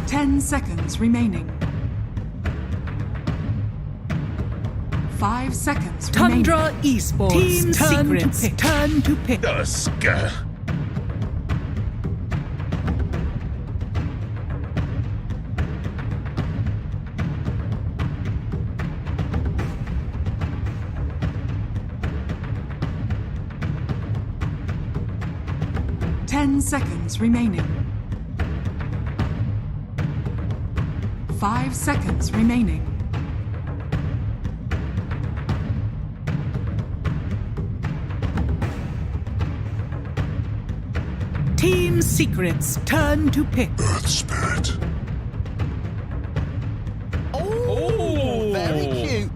10 seconds remaining. 5 seconds remaining. Tundra Esports. Team Secrets. Turn to pick. Dusker. Seconds remaining. 5 seconds remaining. Team Secrets, turn to pick. Earth Spirit. Oh, very cute.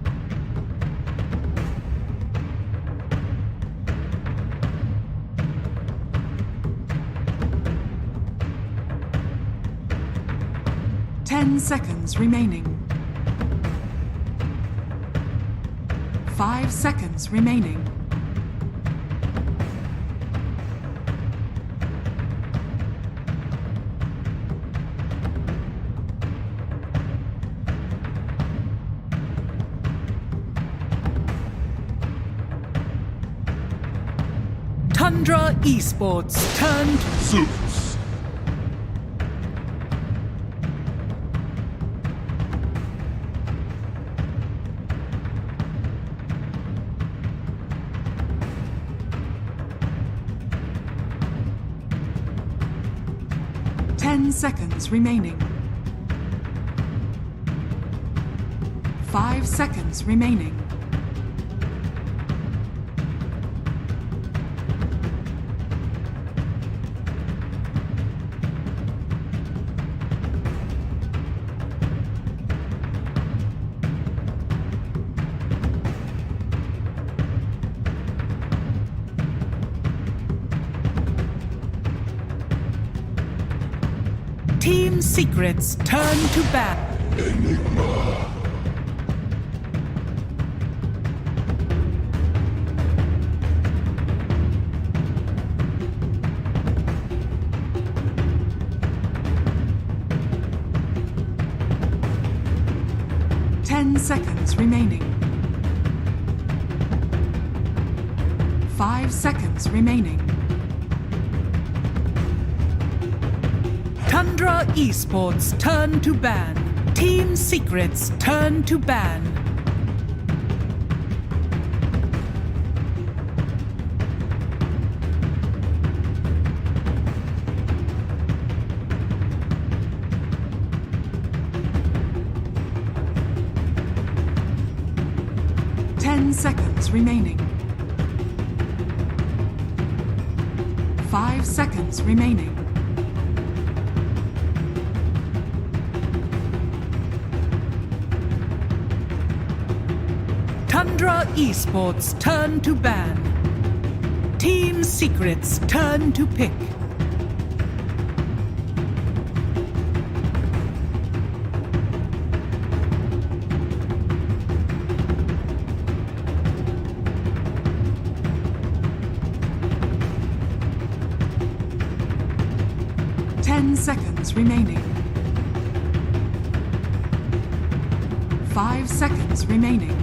Seconds remaining. 5 seconds remaining. Tundra Esports, turn to Zeus. 10 seconds remaining. 5 seconds remaining. Team Secrets, turn to bat. Enigma. Seconds remaining. 5 seconds remaining. Tundra Esports, turn to ban. Team Secrets, turn to ban. Seconds remaining. 5 seconds remaining. Tundra Esports, turn to ban. Team Secrets, turn to pick. Seconds remaining. 5 seconds remaining.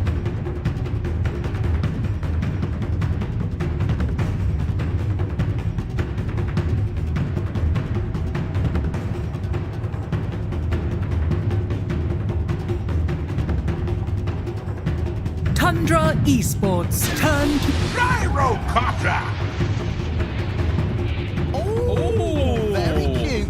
Tundra Esports, turn to Gyrocopter. Oh, very cute.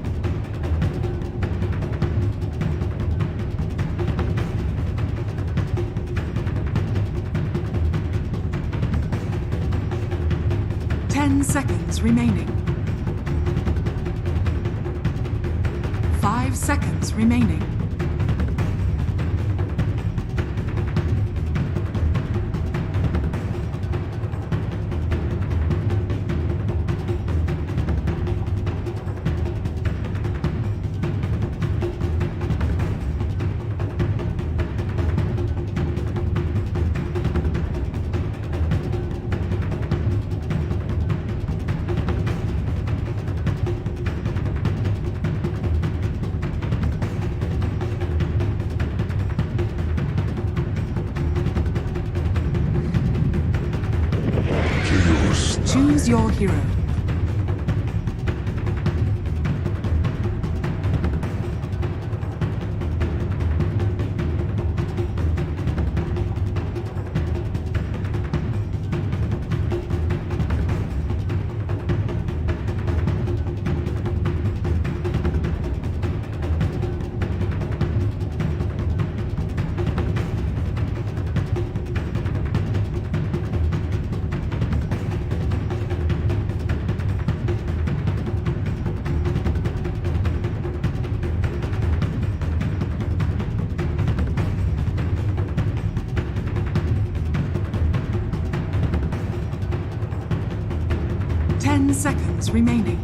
Seconds remaining. 5 seconds remaining. Choose your hero. Seconds remaining.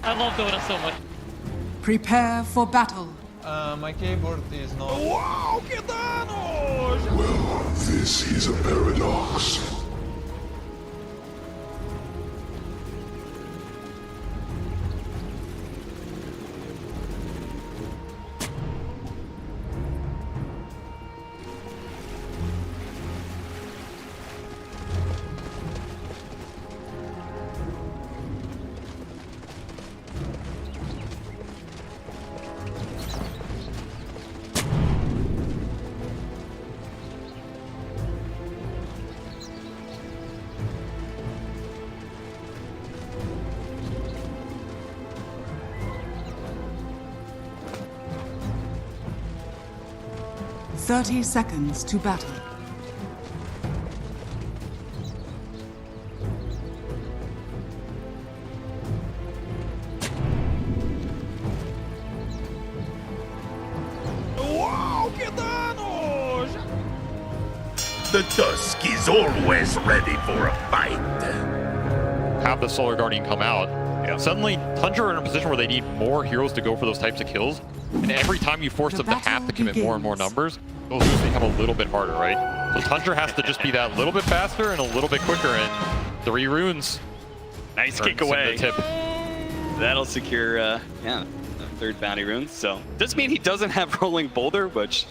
I love Dota so much. Prepare for battle. My keyboard is not... Well, this is a paradox. Thirty seconds to battle. The Dusk is always ready for a fight. Have the Solar Guardian come out. Suddenly, Tundra are in a position where they need more heroes to go for those types of kills. And every time you force them to have to commit more and more numbers, those moves become a little bit harder, right? So Tundra has to just be that little bit faster and a little bit quicker, and 3 runes. Nice kick away. Tip. That'll secure, a 3rd bounty rune. So, does mean he doesn't have Rolling Boulder, which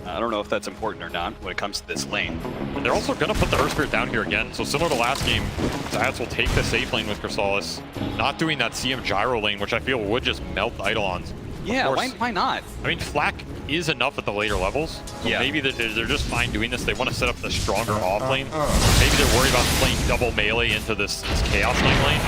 I don't know if that's important or not when it comes to this lane. They're also going to put the Earth Spirit down here again. So similar to last game, Zayats will take the safe lane with Chrysalis, not doing that CM Gyro lane, which I feel would just melt the Eidolons. Yeah, why not? I mean, Flak is enough at the later levels. So maybe they're just fine doing this. They want to set up the stronger off lane. Maybe they're worried about playing double melee into this Chaos lane.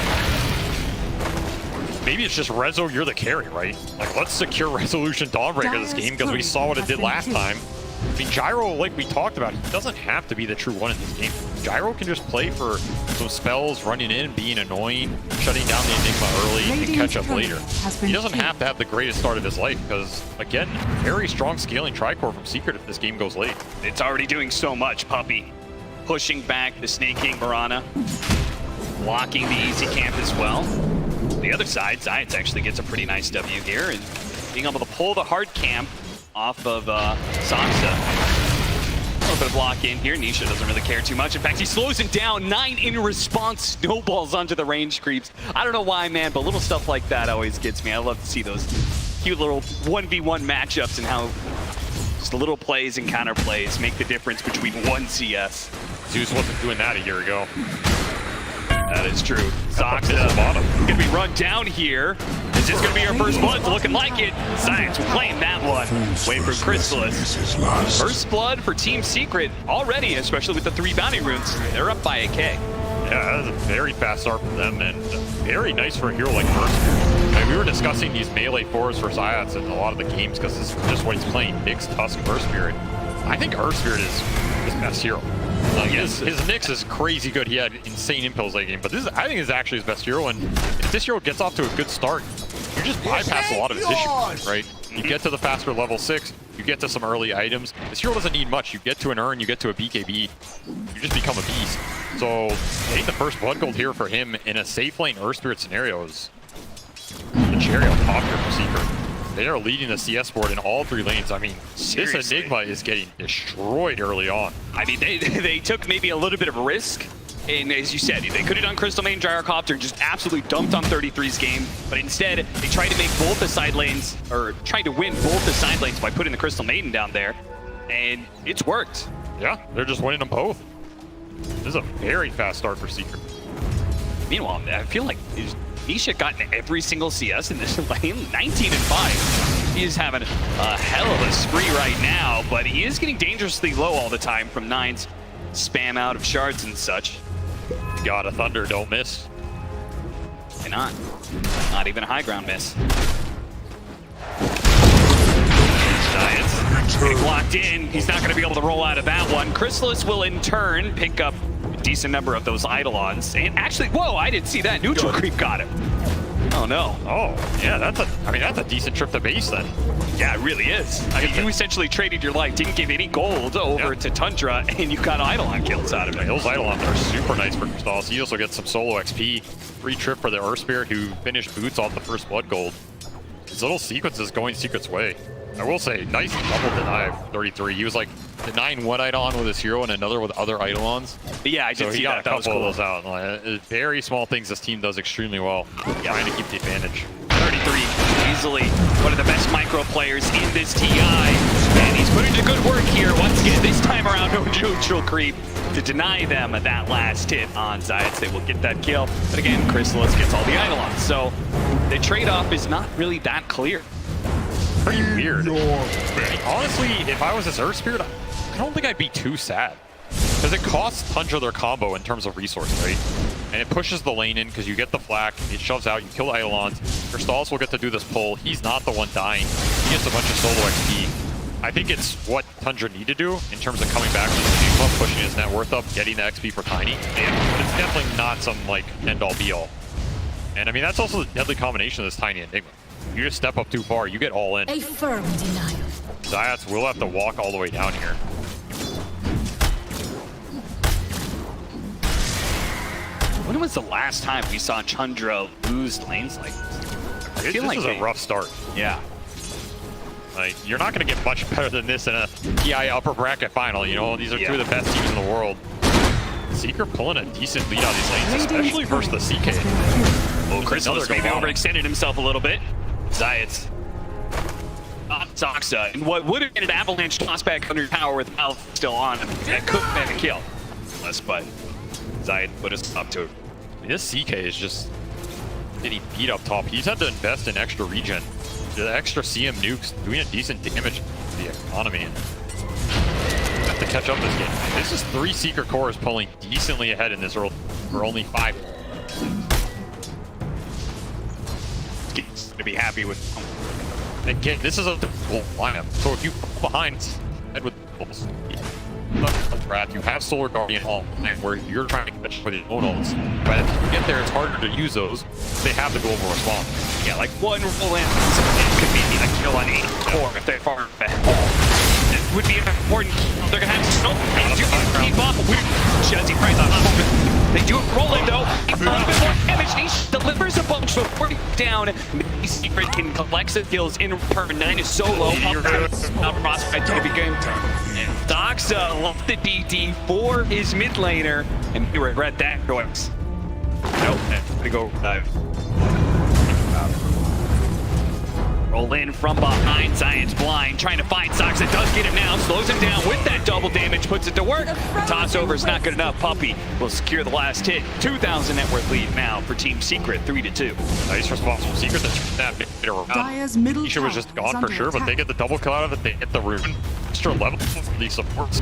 Maybe it's just Rezo, you're the carry, right? Like, let's secure Resolution Dawnbreaker this game because we saw what it did last time. I mean, Gyro, like we talked about, he doesn't have to be the true one in this game. Gyro can just play for some spells, running in, being annoying, shutting down the Enigma early, and catch up later. He doesn't have to have the greatest start of his life because, again, very strong scaling Tricore from Secret if this game goes late. It's already doing so much, Puppy. Pushing back the Snake King Mirana, blocking the easy camp as well. The other side, Zayats actually gets a pretty nice W here, and being able to pull the hard camp off of Sansa. put a block in here. Nisha doesn't really care too much. In fact, he slows him down. 9 in response, snowballs onto the range creeps. I don't know why, man, but little stuff like that always gets me. I love to see those cute little 1v1 matchups and how just little plays and counter plays make the difference between one CS. Zeus wasn't doing that a year ago. That is true. Zoxa gonna be run down here. Is this gonna be our first blood? It's looking like it. Science will claim that one. Wait for Chrysalis. First blood for Team Secret already, especially with the 3 bounty runes. They're up by a K. Yeah, that was a very fast start for them, and very nice for a hero like Earthspirit. I mean, we were discussing these melee fours for Zayats in a lot of the games because this is just what he's playing. Nyx, Tusk, Earthspirit. I think Earthspirit is his best hero. His Nyx is crazy good. He had insane impulse late game, but this is, I think, is actually his best hero. And if this hero gets off to a good start, you just bypass a lot of his issues, right? You get to the faster level 6, you get to some early items. This hero doesn't need much. You get to an urn, you get to a BKB, you just become a beast. So getting the first blood gold here for him in a safe lane Earthspirit scenario is the cherry on top here for Secret. They are leading the CS board in all 3 lanes. I mean, Seriously. This Enigma is getting destroyed early on. I mean, they took maybe a little bit of a risk. And as you said, they could have done Crystal Main Gyrocopter and just absolutely dumped on 33's game. But instead, they tried to make both the side lanes, or tried to win both the side lanes by putting the Crystal Maiden down there. And it's worked. Yeah, they're just winning them both. This is a very fast start for Secret. Meanwhile, I feel like Nisha gotten every single CS in this lane, 19-5. He is having a hell of a spree right now, but he is getting dangerously low all the time from 9's spam out of shards and such. God of Thunder, don't miss. Why not? Not even a high ground miss. Giants getting blocked in. He's not going to be able to roll out of that one. Chrysalis will in turn pick up a decent number of those Eidolons. And actually, whoa, I didn't see that. Neutral creep got him. Oh no. Oh, yeah, that's a decent trip to base then. Yeah, it really is. I mean, you essentially traded your life, didn't give any gold over to Tundra, and you got Eidolon kills out of it. Those Eidolons are super nice for Crystal. He also gets some solo XP. Free trip for the Earthspirit who finished boots off the first blood gold. His little sequences going Secret's way. I will say, nice double deny of 33. He was like denying one Eidolon with his hero and another with other Eidolons. Yeah, I did so see he got that. a couple of those out. Very small things this team does extremely well. Trying to keep the advantage. 33, easily one of the best micro players in this TI. And he's putting in good work here. Once again, this time around, no neutral creep to deny them that last hit on Zayats. They will get that kill. But again, Chrysalis gets all the Eidolons. So the trade-off is not really that clear. Pretty weird. Honestly, if I was this Earthspirit, I don't think I'd be too sad. Because it costs Tundra their combo in terms of resource, right? And it pushes the lane in because you get the flak, it shoves out, you kill the Eidolons. Crystallis will get to do this pull. He's not the one dying. He gets a bunch of solo XP. I think it's what Tundra need to do in terms of coming back from the Enigma, pushing his net worth up, getting the XP for Tiny. But it's definitely not some like end-all be-all. And I mean, that's also the deadly combination of this Tiny Enigma. You just step up too far, you get all in. A firm denial. Zayats will have to walk all the way down here. When was the last time we saw Tundra lose lanes like this? This is a rough start. Yeah. Like, you're not going to get much better than this in a TI upper bracket final, you know? These are two of the best teams in the world. Secret pulling a decent lead out of these lanes, especially versus the CK. Oh, Chrysalis maybe overextended himself a little bit. Zayats. Zoxa. And what would have been an avalanche toss back under tower with Valve still on him. That could have been a kill. Less, but Zayat put us up to it. This CK is just getting beat up top. He's had to invest in extra regen. The extra CM nukes doing a decent damage to the economy. And have to catch up this game. This is 3 Secret cores pulling decently ahead in this world for only 5. To be happy with. Again, this is a difficult lineup. So if you fall behind head with bulls, you have Solar Guardian all where you're trying to catch with your own ults. But if you get there, it's harder to use those. They have the global response. Yeah, like one roll in, it could be a kill on 8 core if they're far back. It would be an important kill. They're gonna have to snow and you can keep up with Jazzy Price on top of it. They do it rolling though. A little bit more damage. He delivers a bunch before down. Secret can collect the kills in return. 9 is so low. Frostbite to begin. Doxa left the DD for his mid laner, and we regret that choice. Nope, gonna go dive. Roll in from behind, Science blind, trying to find Sox. It does get him now, slows him down with that double damage, puts it to work. The toss over is not good enough. Puppey will secure the last hit. 2,000 net worth lead now for Team Secret, 3-2. Nice response from Secret. That bit around. Dire's middle Nisha was tower just gone is for under sure, but they attack. get the double kill out of it. They hit the rune. Extra level for these supports.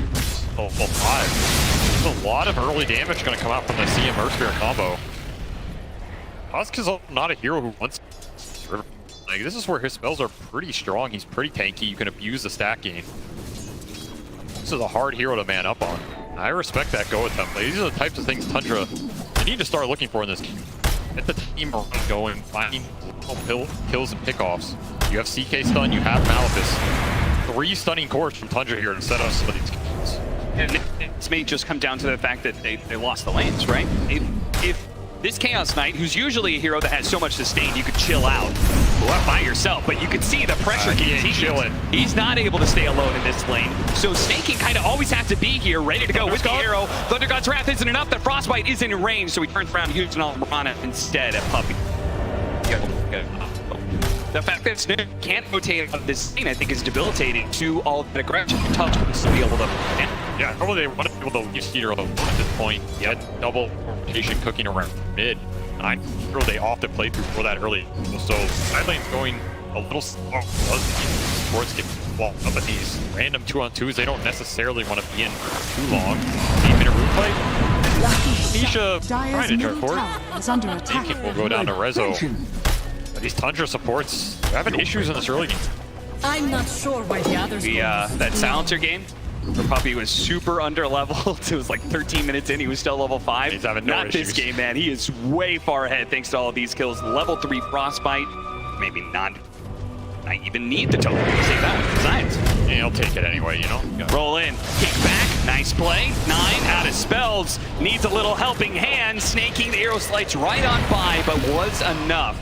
Level 5. There's a lot of early damage going to come out from the CM Earthsphere combo. Tusk is not a hero who wants. Like, this is where his spells are pretty strong. He's pretty tanky. You can abuse the stat gain. This is a hard hero to man up on. I respect that go attempt. Like, these are the types of things Tundra need to start looking for in this game. Get the team going, finding little kills and pickoffs. You have CK stun, you have Malefice. 3 stunning cores from Tundra here to set up some of these kills. And this may just come down to the fact that they lost the lanes, right? If this Chaos Knight, who's usually a hero that has so much sustain, you could chill out by yourself, but you can see the pressure continues. He's not able to stay alone in this lane, so Snakey kind of always has to be here, ready to go with the arrow. Thunder God's Wrath isn't enough, the Frostbite isn't in range, so he turns around and uses an Almirana instead of Puppey. The fact that Snake can't rotate out of this lane, I think, is debilitating to all the aggression. Touch to be able to. Yeah, probably they want to be able to use Cedar at this point. You had double rotation cooking around mid. And I'm sure they often play through for that early. So side lane's going a little slow. Sports get walked up at these random 2-on-2s. They don't necessarily want to be in for too long. 8-minute root fight. Nisha trying Dire's to middle turn forward. tower is under attack. Thinking we'll go down to Rezo. But these Tundra supports are having issues in this early game. I'm not sure why the others. That silencer game where Puppey was super under leveled. It was like 13 minutes in, he was still level 5. He's having no Not issues. this game, man. He is way far ahead thanks to all of these kills. Level 3 Frostbite, maybe not. I even need the token to save that one for Science. Yeah, he'll take it anyway, you know? Roll in, kick back, nice play. 9 out of spells, needs a little helping hand. Snaking, the arrow slides right on by, but was enough.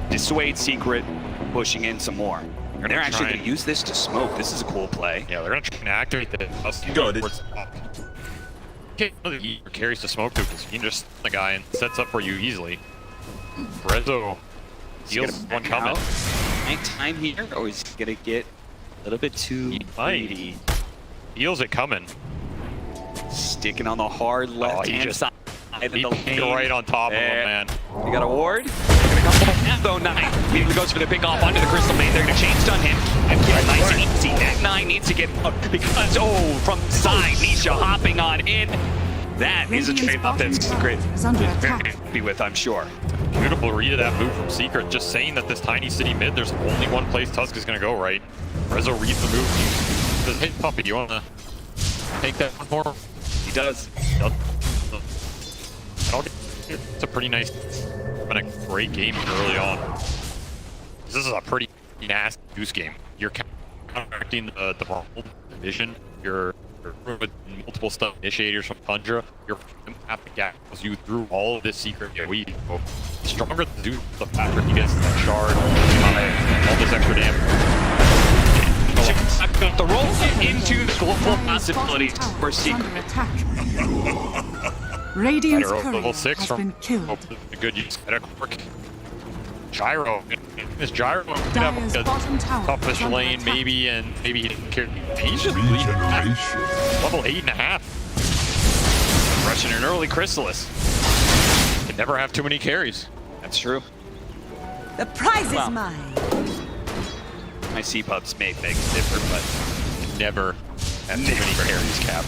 Dissuade Secret, pushing in some more. They're actually going to use this to smoke. This is a cool play. Yeah, they're going to try and activate the Got it. He carries the smoke to because he can just stun the guy and sets up for you easily. Rezo deals one coming. Night time here, or is he going to get a little bit too greedy? Feels it coming. Sticking on the hard left-hand side of the lane. Right on top of him, man. We got a ward. Gonna come back though, 9. Immediately goes for the pick off onto the Crystal Main. They're gonna chain stun him. And kill nice and easy. That 9 needs to get up because, from the side, Nisha hopping on in. That is a trade-off that's Secret is very happy with, I'm sure. Beautiful read of that move from Secret. Just saying that this tiny city mid, there's only one place Tusk is gonna go, right? Rezo reads the move. He says, hey, Puppey, do you wanna take that one more? He does. It's a pretty nice, been a great game early on. This is a pretty nasty goose game. You're counteracting the Brawl division. You're with multiple stuff initiators from Tundra. You're have to gap you through all of this secret. Yeah, we go stronger to do the faster he gets that shard. All this extra damage. The roll into the global possibilities for Secret. Radiant's Arrow courier level 6 has from been killed. a good use. Gyro. This Gyro could have Dire's a bottom tower toughish is under lane, attack. maybe, and maybe he didn't care. He's just level 8.5. Rushing an early Chrysalis. Can never have too many carries. That's true. The prize is mine. My C-Pubs may beg to differ, but Can never have too many carries, Cap.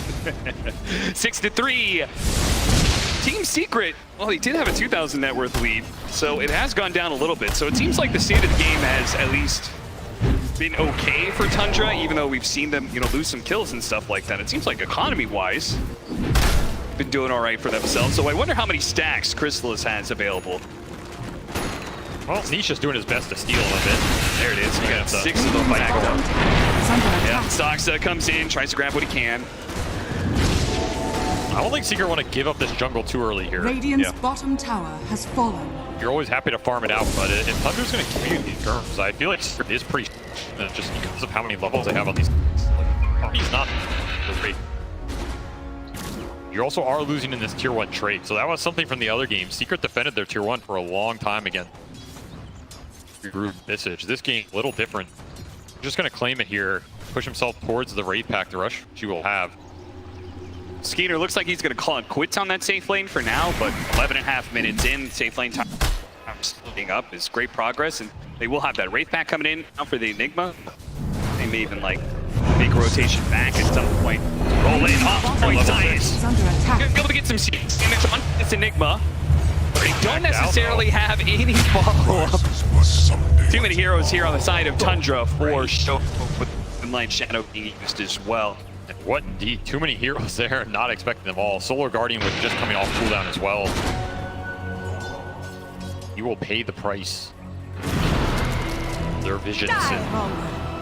6-3. Team Secret, well, he did have a 2,000 net worth lead, so it has gone down a little bit. So it seems like the state of the game has at least been okay for Tundra, even though we've seen them, lose some kills and stuff like that. It seems like economy-wise, been doing all right for themselves. So I wonder how many stacks Chrysalis has available. Well, Nisha's doing his best to steal a bit. There it is. We got 6 of them backed up. Yeah, Stoxa comes in, tries to grab what he can. I don't think Secret want to give up this jungle too early here. Radiant's bottom tower has fallen. you're always happy to farm it out, but if Tundra's going to continue these terms, I feel like it is pretty just because of how many levels they have on these. Like, he's not great. You also are losing in this tier 1 trade, so that was something from the other game. Secret defended their tier 1 for a long time again. Groove Visage. This game, a little different. Just going to claim it here, push himself towards the Wraith Pack, the rush she will have. Skeeter looks like he's going to call it quits on that safe lane for now, but 11.5 minutes in, safe lane time splitting up is great progress, and they will have that Wraith Pack coming in now for the Enigma. They may even like make a rotation back at some point. Roll in off point science. Is under attack. Be able to get some damage on this Enigma. They don't necessarily have any follow-up. Too many heroes here on the side of Tundra for show with Light Shadow being used as well. And what indeed, too many heroes there, not expecting them all. Solar Guardian was just coming off cooldown as well. You will pay the price. Their visions.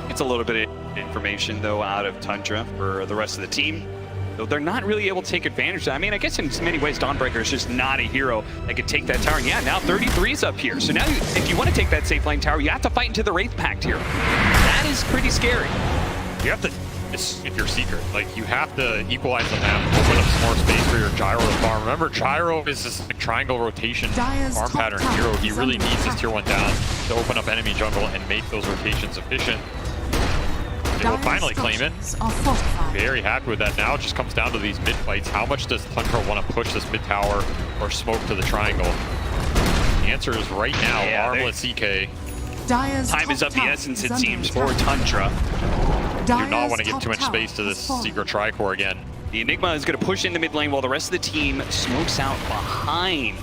It's a little bit of information, though, out of Tundra for the rest of the team. Though they're not really able to take advantage of that. I mean, I guess in many ways, Dawnbreaker is just not a hero that could take that tower. And yeah, now 33's up here. So now, if you want to take that safe lane tower, you have to fight into the Wraith Pact here. That is pretty scary. You have to, if you're Secret, like, you have to equalize the map, open up some more space for your Gyro to farm. Remember, Gyro is this like, triangle rotation farm pattern hero. He really needs his tier 1 down to open up enemy jungle and make those rotations efficient. They will finally claim it. Very happy with that. Now it just comes down to these mid fights. How much does Tundra want to push this mid tower or smoke to the triangle? The answer is right now, Armlet CK. Time is of the essence, it seems, for Tundra. You do not want to give too much space to this Secret Tricore again. The Enigma is going to push in the mid lane while the rest of the team smokes out behind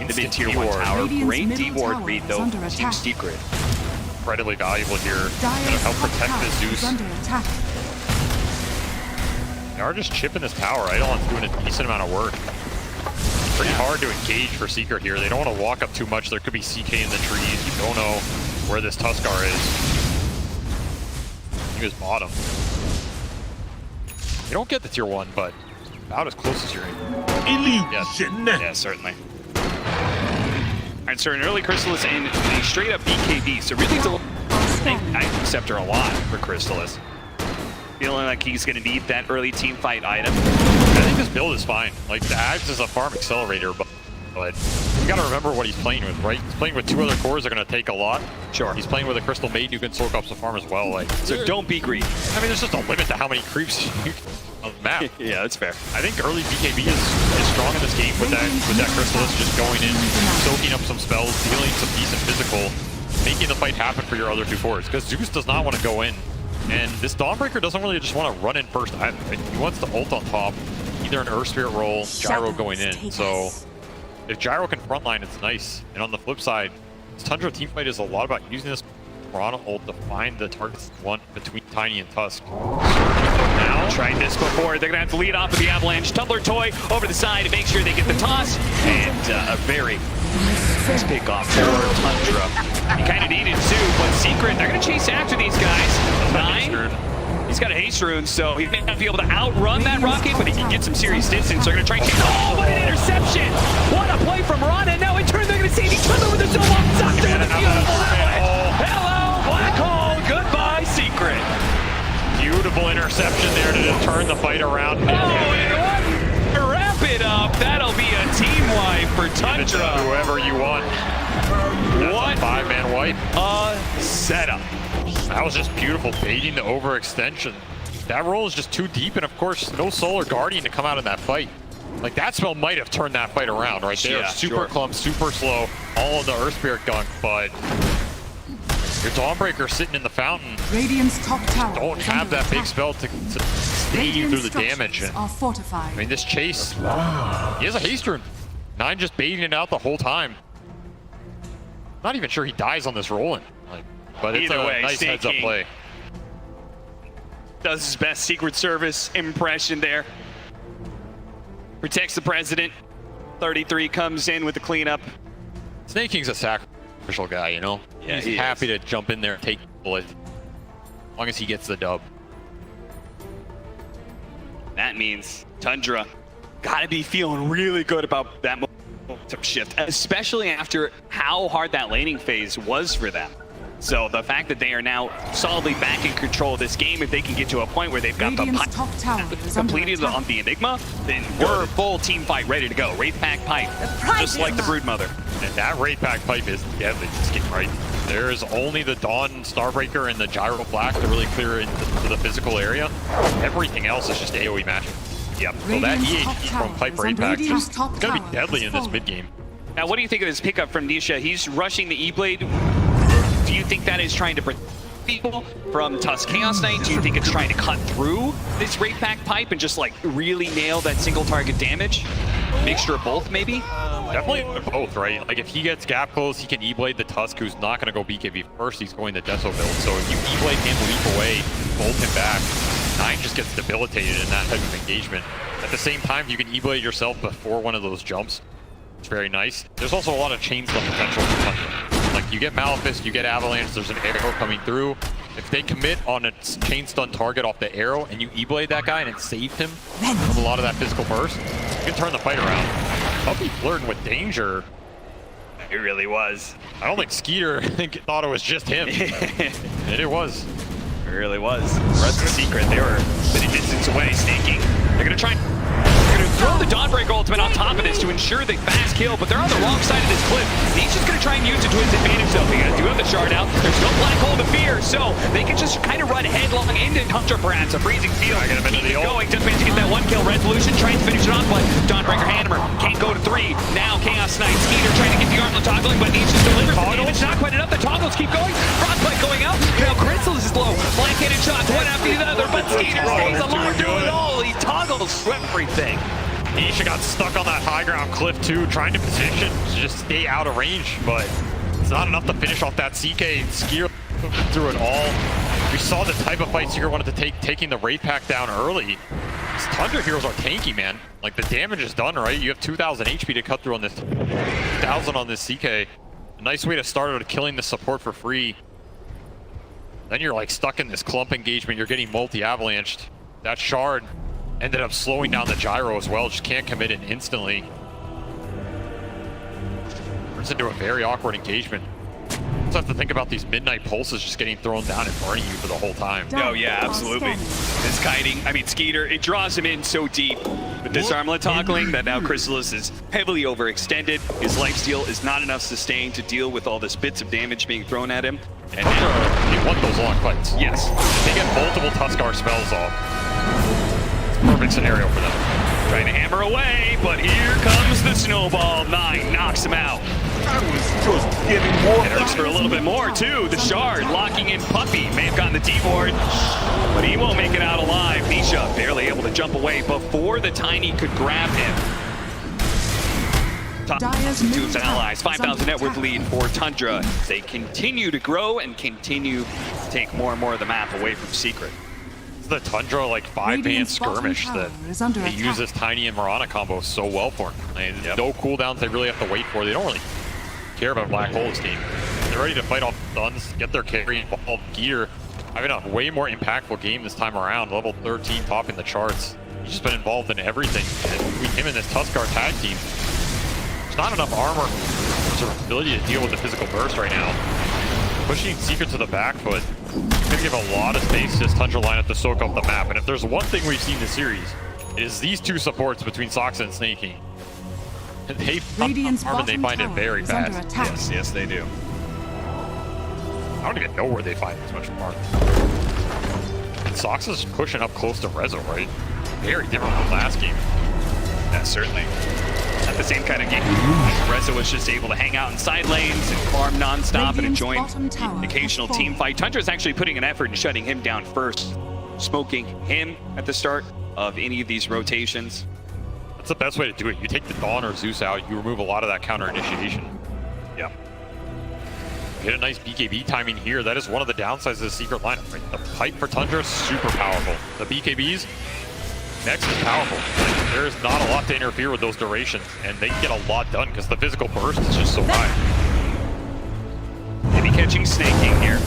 in the mid tier 1 tower. Great D-ward read, though, Team Secret. Incredibly valuable here. Gonna help protect this Zeus. They are just chipping this tower. Eidolon's doing a decent amount of work. Pretty hard to engage for Secret here. They don't want to walk up too much. There could be CK in the trees. You don't know where this Tuskar is. He was bottom. You don't get the tier 1, but about as close as you're able. Illusion. Yeah, certainly. And so an early Chrysalis and a straight up BKB. So really it's a Scepter a lot for Chrysalis. Feeling like he's going to need that early team fight item. I think this build is fine. Like, the Ags is a farm accelerator, but you got to remember what he's playing with, right? He's playing with 2 other cores that are going to take a lot. Sure. He's playing with a Crystal Maiden who can soak up some farm as well. Like, so don't be greedy. I mean, there's just a limit to how many creeps you can on the map. Yeah, that's fair. I think early BKB is strong in this game with that Chrysalis just going in, soaking up some spells, dealing some decent physical, making the fight happen for your other 2 cores. Because Zeus does not want to go in. And this Dawnbreaker doesn't really just want to run in first either, right? He wants to ult on top, either an Earth Spirit roll, Gyro going in. So if Gyro can frontline, it's nice. And on the flip side, this Tundra teamfight is a lot about using this Piranha ult to find the targets you want between Tiny and Tusk. Now, tried this before. They're going to have to lead off with the Avalanche. Tumbler Toy over the side to make sure they get the toss. And a very nice pickoff for Tundra. He kind of needed to, but Secret, they're going to chase after these guys. 9. He's got a haste rune, so he may not be able to outrun that rocket, but he can get some serious distance. They're going to try and chase. Oh, what an interception! What a play from Ron, and now in turn they're going to save each other with a Zolom Doctor and a beautiful Avalanche. Hello, Black Hole. Goodbye, Secret. Beautiful interception there to turn the fight around. Oh, and what? Wrap it up. That'll be a team wipe for Tundra. Whoever you want. What? 5-man wipe. A setup. That was just beautiful, baiting the overextension. That roll is just too deep, and of course, no Solar Guardian to come out in that fight. Like, that spell might have turned that fight around right there. Yeah, super clump, super slow, all of the Earth Spirit gunk, but your Dawnbreaker sitting in the fountain. Radiant's top tower Don't have that big spell to stay you through the damage. And, are fortified. I mean, this chase, he has a haste rune. 9 just baiting it out the whole time. Not even sure he dies on this rolling. Like, but it's Either a way, nice heads-up play. Does his best Secret Service impression there. Protects the president. 33 comes in with the cleanup. Snake King's a sacrificial guy, you know? Yeah, He's he happy to jump in there and take the bullet. As long as he gets the dub. That means Tundra gotta be feeling really good about that some shift, especially after how hard that laning phase was for them. So the fact that they are now solidly back in control of this game, if they can get to a point where they've got the Radiant's top tower is under completed attack. on the Enigma, then we're full team fight ready to go. Wraith Pack Pipe, just like the Broodmother. And that Raid Pack pipe is deadly this game, right? There's only the Dawn Starbreaker and the Gyro Flash to really clear into the physical area. Everything else is just AoE matching. Yep. So that Radiant's top EAP tower from Pipe is Raid under Pack Radiant's is top gonna be tower deadly is in this fallen. mid-game. Now, what do you think of this pickup from Nisha? He's rushing the E-Blade. Do you think that is trying to protect people from Tusk Chaos Knight? Do you think it's trying to cut through this Raid Pack pipe and just like really nail that single target damage? Mixture of both, maybe? Definitely both, right? Like if he gets gap close, he can E-Blade the Tusk, who's not going to go BKB first. He's going the Deso build. So if you E-Blade him, leap away, bolt him back, 9 just gets debilitated in that type of engagement. At the same time, you can E-Blade yourself before one of those jumps. It's very nice. There's also a lot of chain stun potential for Tundra. Like you get Malefice, you get Avalanche, there's an arrow coming through. If they commit on a chain stun target off the arrow and you E-Blade that guy and it saved him from a lot of that physical burst, you can turn the fight around. Puppy flirting with danger. It really was. I don't think Skeeter thought it was just him. And it was. It really was. The rest of the secret, they were a bit of distance away, snaking. They're gonna try and throw the Dawnbreaker ultimate on top of this to ensure the fast kill, but they're on the wrong side of this cliff. He's just gonna try and use it to his advantage though. They do have the shard out. There's no black hole to fear, so they can just kind of run headlong into Tundra perhaps. A freezing field. Keep it going. Just managed to get that one kill. Resolution trying to finish it off, but Dawnbreaker Hammer can't go to 3. Now Chaos Knight Skeeter trying to get the armlet toggling, but needs to deliver. It's not quite enough. The toggles keep going. Frostbite going out. Now Crystal is low. Flank-handed shots one after the other, but Skeeter stays alive through it all. He toggles everything. Nisha got stuck on that high ground cliff too, trying to position to just stay out of range, but it's not enough to finish off that CK. Skier through it all. We saw the type of fight Seeker wanted to take, taking the Wraith Pack down early. These Tundra heroes are tanky, man. Like the damage is done, right? You have 2,000 HP to cut through on this, 1,000 on this CK. A nice way to start out killing the support for free. Then you're like stuck in this clump engagement. You're getting multi-avalanched. That shard ended up slowing down the gyro as well. Just can't commit it instantly. Turns into a very awkward engagement. Also have to think about these midnight pulses just getting thrown down and burning you for the whole time. Oh yeah, absolutely. This kiting, I mean Skeeter, it draws him in so deep. With this armlet toggling, that now Chrysalis is heavily overextended. His lifesteal is not enough sustain to deal with all this bits of damage being thrown at him. And now, They want those long fights. yes, They get multiple Tuskar spells off. Perfect scenario for them. trying to hammer away, but here comes the snowball. 9 knocks him out. I was just getting more. It hurts for a little bit more too. The shard locking in Puppy. May have gotten the D-board, but he won't make it out alive. Nisha barely able to jump away before the Tiny could grab him. Top Dyer's to middle his tower allies. is 5,000 under net worth attack. lead for Tundra. They continue to grow and continue to take more and more of the map away from Secret. It's the Tundra like 5-man Radiant's bottom skirmish tower that is under they attack. use this Tiny and Mirana combo so well for them. And no cooldowns they really have to wait for. They don't really care about Black Hole's team. They're ready to fight off stuns, get their carry involved. Gear having a way more impactful game this time around. Level 13 topping the charts. He's just been involved in everything. And between him and this Tuskar tag team, there's not enough armor or ability to deal with the physical burst right now. Pushing Secret to the back foot, gonna give a lot of space to this Tundra lineup to soak up the map. And if there's one thing we've seen this series, it is these two supports between Soxa and Snaking. They Radiant's armor and they bottom find it tower very is under fast. attack. Yes, they do. I don't even know where they find this much farm. And Soxa's pushing up close to Rezo, right? Very different from last game. Yeah, certainly. Not the same kind of game. Reza was just able to hang out in side lanes and farm non-stop and Radiant's enjoy bottom tower an occasional has team fallen. fight. Tundra is actually putting an effort in shutting him down first, smoking him at the start of any of these rotations. That's the best way to do it. You take the Dawn or Zeus out, you remove a lot of that counter initiation. Yeah. Get a nice BKB timing here. That is one of the downsides of the Secret lineup. Right? The pipe for Tundra is super powerful. The BKBs, next is powerful. Like, there is not a lot to interfere with those durations, and they can get a lot done because the physical burst is just so high. Maybe catching Snaking here.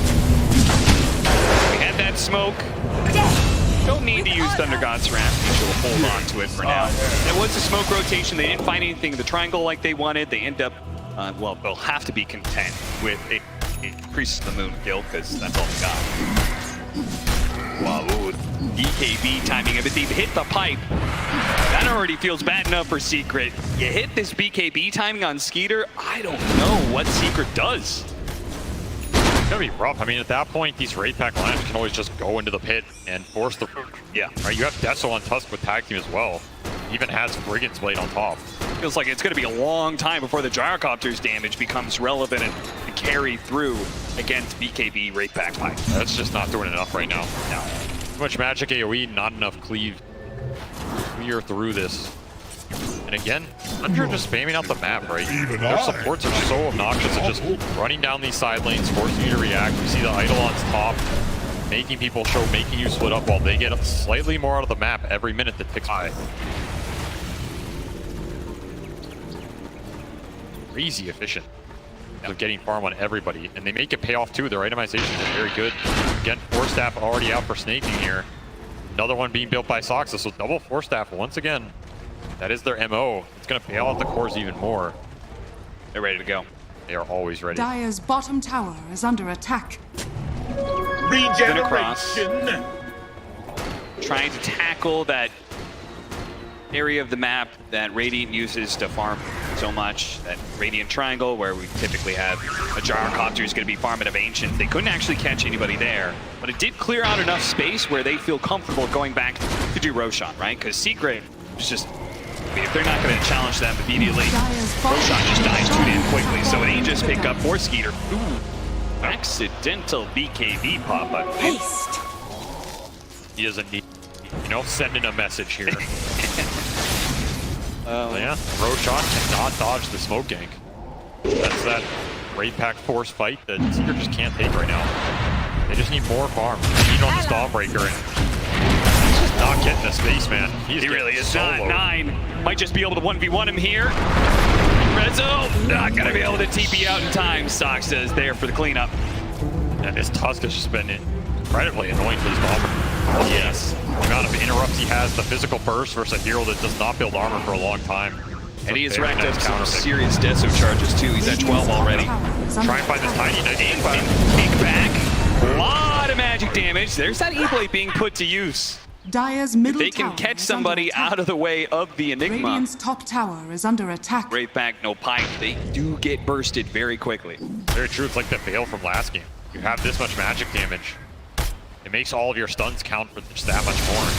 We had that smoke. Don't need to use Thunder God's Wrath. Neutral will hold on to it for now. There was a smoke rotation. They didn't find anything in the triangle like they wanted. They end up, well, they'll have to be content with a Priest of the Moon kill, because that's all they got. Wow, ooh, BKB timing it, but they've hit the pipe. That already feels bad enough for Secret. You hit this BKB timing on Skeeter, I don't know what Secret does. It's gonna be rough. I mean, at that point, these Wraith Pack lineups can always just go into the pit and force the... Yeah. Right, you have Deso on Tusk with Tag Team as well. Even has Brigand's Blade on top. Feels like it's going to be a long time before the Gyrocopter's damage becomes relevant and carry through against BKB Wraith Pack Pipe. That's just not doing enough right now. No. Too much magic AoE, not enough cleave. Clear through this. And again, Tundra just spamming out the map, right? Their supports are so obnoxious at just running down these side lanes, forcing you to react. You see the Eidolon's top, making people show, making you split up while they get slightly more out of the map every minute that ticks by. Crazy efficient of getting farm on everybody, and they make it pay off too. Their itemization is very good. Again, Force Staff already out for snaking here. Another one being built by Soxa, so double Force Staff once again. That is their MO. It's going to pay off the cores even more. They're ready to go. They are always ready. Dire's bottom tower is under attack. Regeneration. Trying to tackle that area of the map that Radiant uses to farm so much. That Radiant Triangle, where we typically have a Gyrocopter who's going to be farming of Ancient. They couldn't actually catch anybody there, but it did clear out enough space where they feel comfortable going back to do Roshan, right? Because Secret is just... I mean, if they're not going to challenge them immediately, Roshan just dies too damn quickly. So an Aegis pick up for Skeeter. Ooh, accidental BKB pop-up. Haste. He doesn't need, you know, sending a message here. Yeah, Roshan cannot dodge the smoke gank. That's that Wraith Pack force fight that Secret just can't take right now. They just need more farm. They need on the Stormbreaker, and he's just not getting the space, man. He really is not. soloed. 9 might just be able to 1v1 him here. Rezzo not gonna be able to TP out in time. Soxa is there for the cleanup. And this Tusk has just been incredibly annoying for this bomber. Yes. The amount of interrupts he has, the physical burst versus a hero that does not build armor for a long time. And he has Very racked nice up some counter pick. serious Deso charges too. He's at 12 already. Try and find this tiny knife. Kick back. A lot of magic damage. There's that E-Blade being put to use. Dire's middle They can tower catch is somebody under attack. out of the way of the Enigma. Radiant's top tower is under attack. Wraith Pack, no pipe. They do get bursted very quickly. Very true. It's like the Veil from last game. You have this much magic damage. It makes all of your stuns count for just that much more.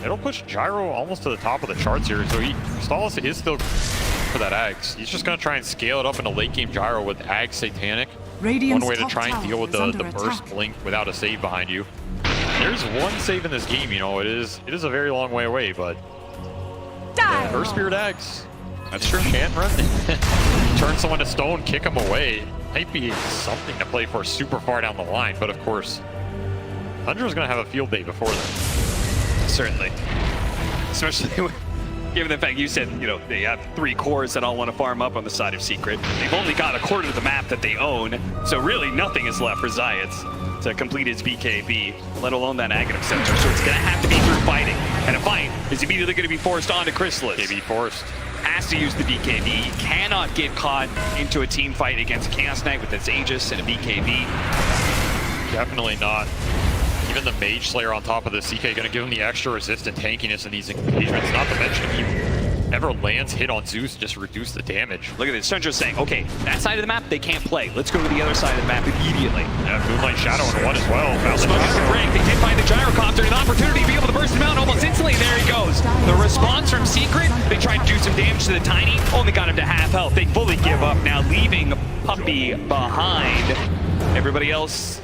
It'll push Gyro almost to the top of the charts here. So Stalos is still for that Ags. He's just going to try and scale it up in a late game Gyro with Ags Satanic. Radiant's One way to top try and tower deal with is the under burst attack. blink without a save behind you. There's one save in this game, you know, it is a very long way away, but Burst Spirit Ags. That's true. Can't run. Turn someone to stone, kick them away. Might be something to play for super far down the line, but of course, Tundra's going to have a field day before then. Certainly. Especially given the fact you said, you know, they have 3 cores that all want to farm up on the side of Secret. They've only got a quarter of the map that they own, so really nothing is left for Zayats to complete his BKB, let alone that Aghanim Scepter. So it's going to have to be through fighting. And a fight is immediately going to be forced onto Chrysalis. KB forced. Has to use the BKB. He cannot get caught into a team fight against Chaos Knight with his Aegis and a BKB. Definitely not. Even the Mage Slayer on top of the CK going to give him the extra resistant tankiness in these engagements. Not to mention he ever lands hit on Zeus, just reduce the damage. Look at this. Tundra's saying, okay, that side of the map, they can't play. Let's go to the other side of the map immediately. Yeah, Moonlight Shadow in one as well. Found the Smoke is Gyro. to break. They did find the Gyrocopter, an opportunity to be able to burst him out almost instantly. There he goes. The response from Secret, they tried to do some damage to the Tiny, only got him to half health. They fully give up now, leaving Puppy behind. Everybody else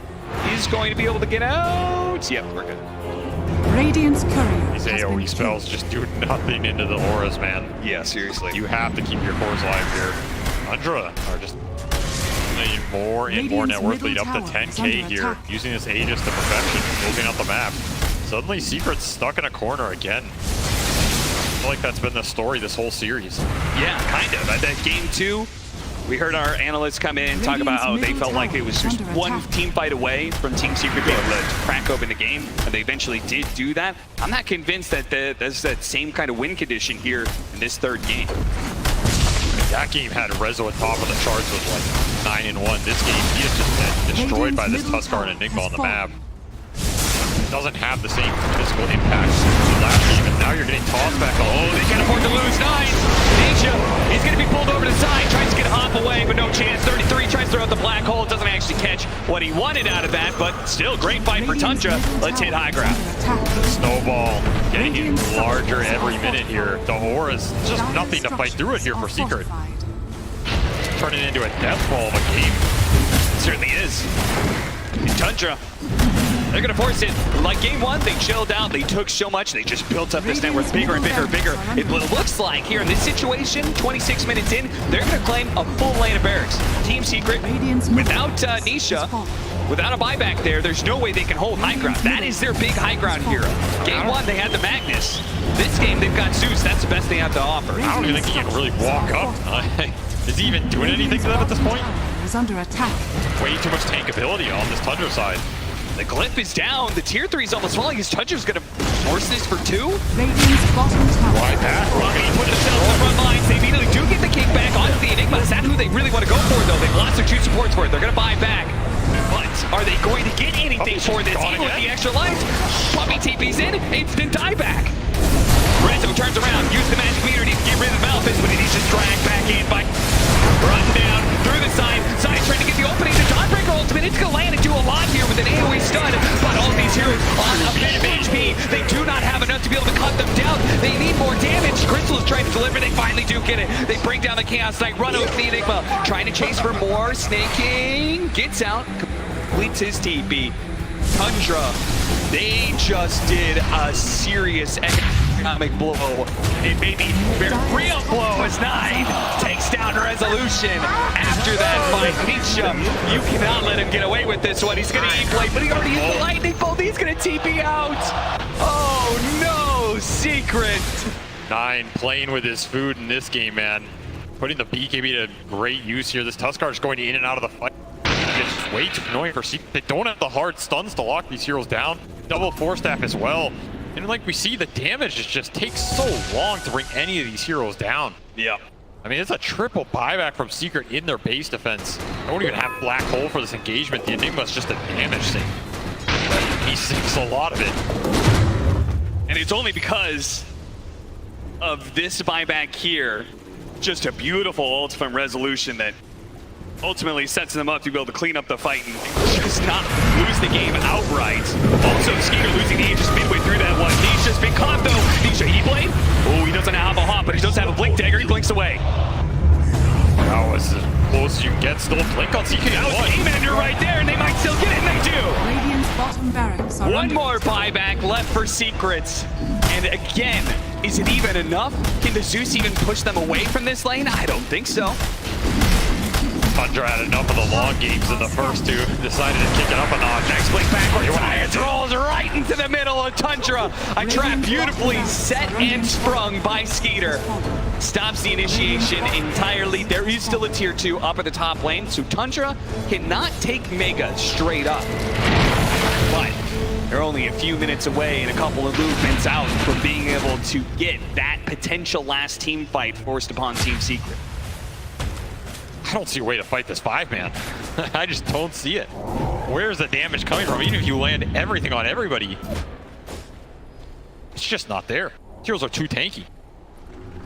is going to be able to get out. Yep, we're good. Radiant's courier These has AoE been spells killed. just do nothing into the auras, man. Yeah, seriously. You have to keep your cores alive here. Tundra are just getting more and more net worth lead up to Radiant's middle 10k tower is here. under attack. Using this Aegis to perfection, moving out the map. Suddenly Secret's stuck in a corner again. I feel like that's been the story this whole series. Yeah, kind of. At that game 2, We heard our analysts come in and talk about how they felt like it was just one team fight away from Team Secret being able to crack open the game, and they eventually did do that. I'm not convinced that there's that same kind of win condition here in this third game. That game had Rezo at top of the charts with like 9-1. This game, he is just been destroyed by this Tuskar and Enigma on the map. Doesn't have the same physical impact as last game, and now you're getting tossed back. Oh, they can't afford to lose. 9. Nisha, he's going to be pulled over to the side, tries to get a hop away, but no chance. 33 tries to throw out the black hole, doesn't actually catch what he wanted out of that, but still great fight for Tundra. Let's hit high ground. The snowball getting larger every minute here. The aura's just nothing to fight through it here for Secret. Turning into a death ball of a game. It certainly is. And Tundra, they're going to force it. Like game one, they chilled out. They took so much. They just built up this network bigger and bigger and bigger. It looks like here in this situation, 26 minutes in, they're going to claim a full lane of barracks. Team Secret, without Nisha, without a buyback there, there's no way they can hold high ground. That is their big high ground hero. Game one, they had the Magnus. This game, they've got Zeus. That's the best they have to offer. I don't even think he can really walk up. Is he even doing anything to them at this point? Is under attack. Way too much tankability on this Tundra side. The Glyph is down. The tier 3 is almost falling. His Tundra's going to force this for 2. Radiant's bottom tower. Why back? Rocket put themselves in the front lines. They immediately do get the kickback onto the Enigma. Is that who they really want to go for, though? They've lost their 2 supports for it. They're going to buy back. But are they going to get anything for this? Even with the extra life, Puppy TP's in. Instant dieback. Rezo turns around, use the magic meter to get rid of the Malphus, but he's just dragged back in by run down through the side. Side trying to get the opening. The Dawnbreaker ultimate, it's going to land and do a lot here with an AoE stun. But all these heroes on a bit of HP. They do not have enough to be able to cut them down. They need more damage. Crystal is trying to deliver. They finally do get it. They bring down the Chaos Knight, run over the Enigma, trying to chase for more. Snaking, gets out, completes his TP. Tundra, they just did a serious economic blow. It may be a real blow as 9 takes down Resolution. After that fight, Nisha, you cannot let him get away with this one. He's going to E-blade, but he already used the lightning bolt. He's going to TP out. Oh no, Secret. 9 playing with his food in this game, man. Putting the BKB to great use here. This Tuskar is going in and out of the fight. It's way too annoying for Secret. They don't have the hard stuns to lock these heroes down. Double 4-staff as well. And like we see, the damage just takes so long to bring any of these heroes down. Yep. I mean, it's a triple buyback from Secret in their base defense. They don't even have Black Hole for this engagement. The Enigma's just a damage thing. He sinks a lot of it. And it's only because of this buyback here. Just a beautiful ult from Resolution that ultimately sets them up to be able to clean up the fight and just not lose the game outright. Also, Skeeter losing the Aegis midway through that one. Nisha's been caught though. Nisha E-blade. Oh, he doesn't have a hop, but he does have a blink dagger. He blinks away. That was as close as you can get. Still blink on CK1. That was Game Ender right there, and they might still get it, and they do. Radiant's bottom barracks are One under more attack. buyback left for Secrets. And again, is it even enough? Can the Zeus even push them away from this lane? I don't think so. Tundra had enough of the long games in the first 2. Decided to kick it up a notch. Next blink backwards. Science rolls right into the middle of Tundra. A trap beautifully set and sprung by Skeeter. Stops the initiation entirely. There is still a tier 2 up at the top lane, so Tundra cannot take Mega straight up. But they're only a few minutes away and a couple of movements out from being able to get that potential last team fight forced upon Team Secret. I don't see a way to fight this 5-man. I just don't see it. Where's the damage coming from? Even if you land everything on everybody, it's just not there. Heroes are too tanky.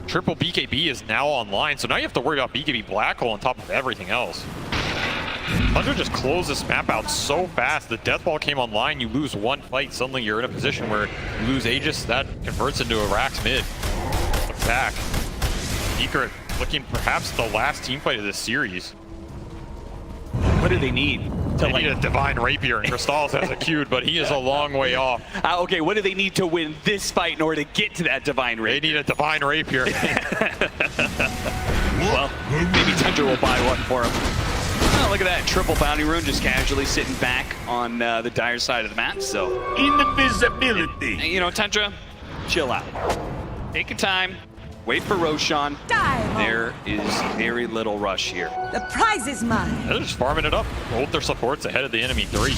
Triple BKB is now online, so now you have to worry about BKB Black Hole on top of everything else. Tundra just closed this map out so fast. The Death Ball came online, you lose one fight, suddenly you're in a position where you lose Aegis, that converts into a Rax mid. Look back. Secret looking perhaps the last team fight of this series. What do they need? They need a Divine Rapier, and Crystals has a queued, but he is a long way off. Okay, what do they need to win this fight in order to get to that Divine Rapier? They need a Divine Rapier. Well, maybe Tundra will buy one for him. Oh, look at that, triple bounty rune just casually sitting back on the dire side of the map, so. Invisibility. You know, Tundra, chill out. Take your time. Wait for Roshan. Die, There is very little rush here. The prize is mine. They're just farming it up. Both their supports ahead of the enemy 3.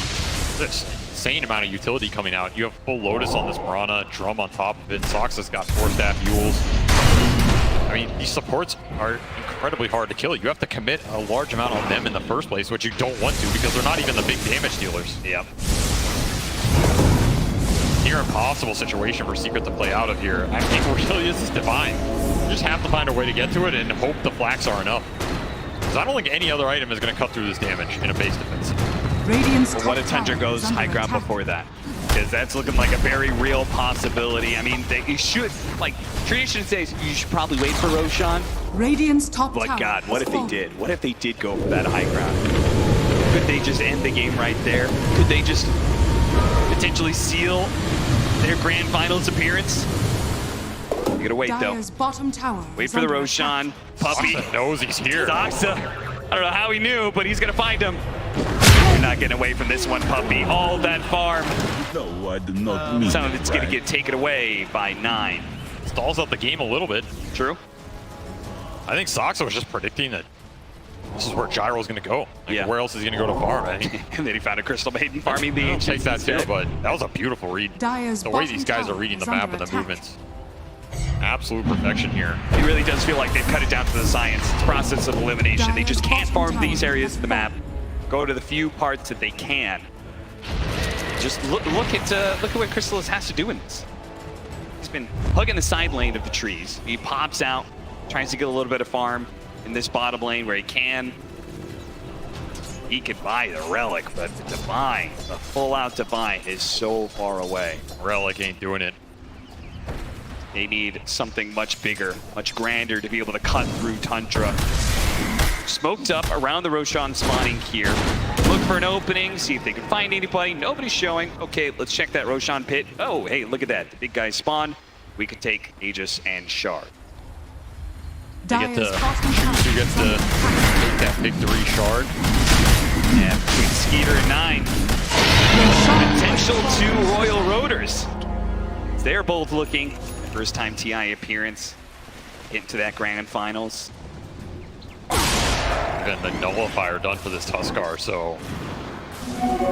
This insane amount of utility coming out. You have full Lotus on this Mirana, Drum on top of it. Sox has got 4 staff Yules. I mean, these supports are incredibly hard to kill. You have to commit a large amount on them in the first place, which you don't want to because they're not even the big damage dealers. Yep. Near impossible situation for Secret to play out of here. I think what really is divine. You just have to find a way to get to it and hope the flax are enough. Because I don't think any other item is going to cut through this damage in a base defense. Radiant's But top what if Tundra tower goes is under high ground attack. before that? Because that's looking like a very real possibility. I mean, you should, like, tradition says you should probably wait for Roshan. Radiant's top But tower God, what has if they fallen. did? What if they did go for that high ground? Could they just end the game right there? Could they just potentially seal their grand finals appearance? You gotta wait though. Dire's bottom tower Wait is for the under Roshan. attack. Puppy. Soxa knows he's here. Soxa. I don't know how he knew, but he's gonna find him. You're not getting away from this one, Puppy. All that farm. No, I do not mean Some of it's gonna right. get taken away by 9. Stalls out the game a little bit. True? I think Soxa was just predicting that this is where Gyro's going to go. Like, Yeah. where else is he going to go to farm? I think And then he found a Crystal Maiden farming the I'll take ancients that too, instead. but that was a beautiful read. Dire's The way bottom these guys are tower reading the is map under and the attack. movements. Absolute perfection here. It really does feel like they've cut it down to the science. It's a process of elimination. They just can't farm these areas of the map. Go to the few parts that they can. Just look at what Chrysalis has to do in this. He's been hugging the side lane of the trees. He pops out, tries to get a little bit of farm in this bottom lane where he can. He could buy the Relic, but the Divine, the full-out Divine is so far away. Relic ain't doing it. They need something much bigger, much grander to be able to cut through Tundra. Smoked up around the Roshan spawning here. Look for an opening, see if they can find anybody. Nobody's showing. Okay, let's check that Roshan pit. Oh, hey, look at that. The big guys spawn. We could take Aegis and Shard. They get Dire's to bottom choose tower who is gets to under attack. take that victory shard. Yeah, between Skeeter and 9. Potential 2 Royal Roaders. They're both looking. First time TI appearance. Getting to that grand finals. Even the nullifier done for this Tuskar, so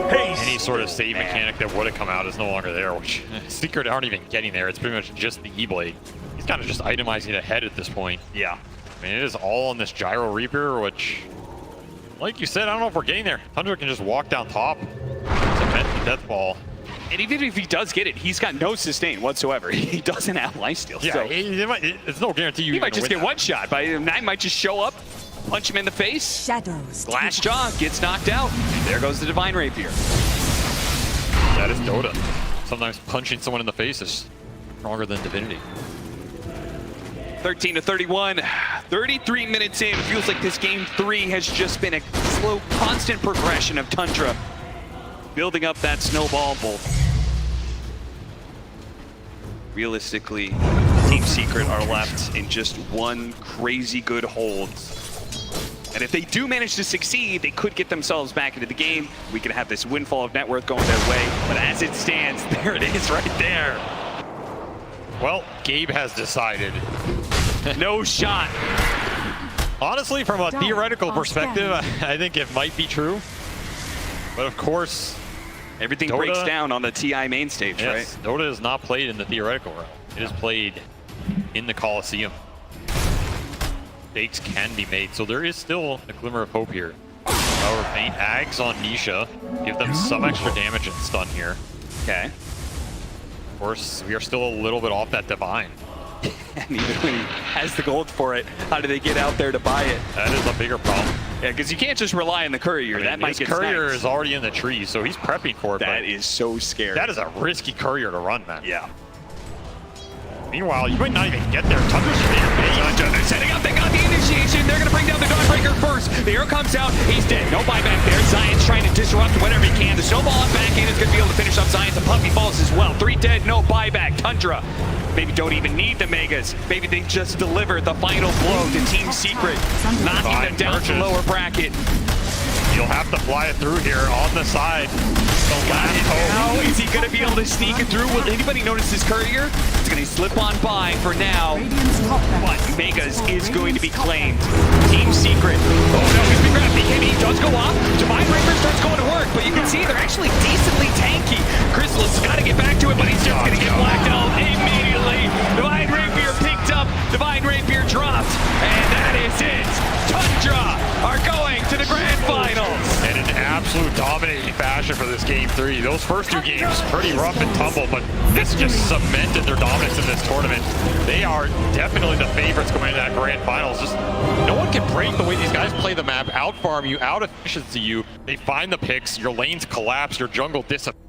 any sort of save mechanic that would have come out is no longer there, which Secret aren't even getting there. It's pretty much just the E-Blade. He's kind of just itemizing ahead at this point. Yeah. I mean, it is all on this Gyro Reaper, which, like you said, I don't know if we're getting there. Tundra can just walk down top, cement the death ball. And even if he does get it, he's got no sustain whatsoever. He doesn't have lifesteal. Yeah, so it's no guarantee he might just get one shot. But 9 might just show up, punch him in the face. Shadows. Glass jaw gets knocked out. And there goes the Divine Rapier. That is Dota. Sometimes punching someone in the face is stronger than Divinity. 13-31, 33 minutes in. Feels like this game 3 has just been a slow, constant progression of Tundra building up that snowball both. Realistically, Team Secret are left in just one crazy good hold. And if they do manage to succeed, they could get themselves back into the game. We could have this windfall of net worth going their way. But as it stands, there it is right there. Well, Gabe has decided. No shot. Honestly, from a Down, theoretical on perspective, I think it might be true. But of course, Everything Dota- breaks down on the TI main stage, yes, right? Dota is not played in the theoretical realm. It is played in the Coliseum. Stakes can be made, so there is still a glimmer of hope here. However, faint Ags on Nisha, give them some extra damage and stun here. Okay. Of course, we are still a little bit off that Divine. And even when he has the gold for it, how do they get out there to buy it? That is a bigger problem. Yeah, because you can't just rely on the courier. I mean, That might his get courier sniped. is already in the tree, so he's prepping for it. That but is so scary. that is a risky courier to run, man. Yeah. Meanwhile, you might not even get there. Tundra's just in your base. Tundra, they're setting up. They got the initiation. They're going to bring down the Dawnbreaker first. The arrow comes out. He's dead. No buyback there. Zion's trying to disrupt whatever he can. The snowball on back in is going to be able to finish up Zion. The Puppy falls as well. 3 dead. No buyback. Tundra maybe don't even need the Megas. Maybe they just deliver the final blow to Team Secret, knocking them down to Merchant. lower bracket. You'll have to fly it through here on the side. Got it now. Is he going to be able to sneak it through? Will anybody notice his courier? It's going to slip on by for now. Radiant's top banner. But Vegas is going to be claimed. Team Secret. Oh no, he's been grabbed. BKB does go off. Divine Rapier starts going to work, but you can see they're actually decently tanky. Crystal's got to get back to it, but he's just going to get blacked out immediately. Divine Rapier picked up. Divine Rapier dropped. And that is it. Tundra are going to the grand finals. And in absolute dominating fashion for this game 3. Those first 2 games, pretty rough and tumble, but this just cemented their dominance in this tournament. They are definitely the favorites going into that grand finals. Just no one can break the way these guys play the map, out-farm you, out-efficiency you. They find the picks, your lanes collapse, your jungle disappears.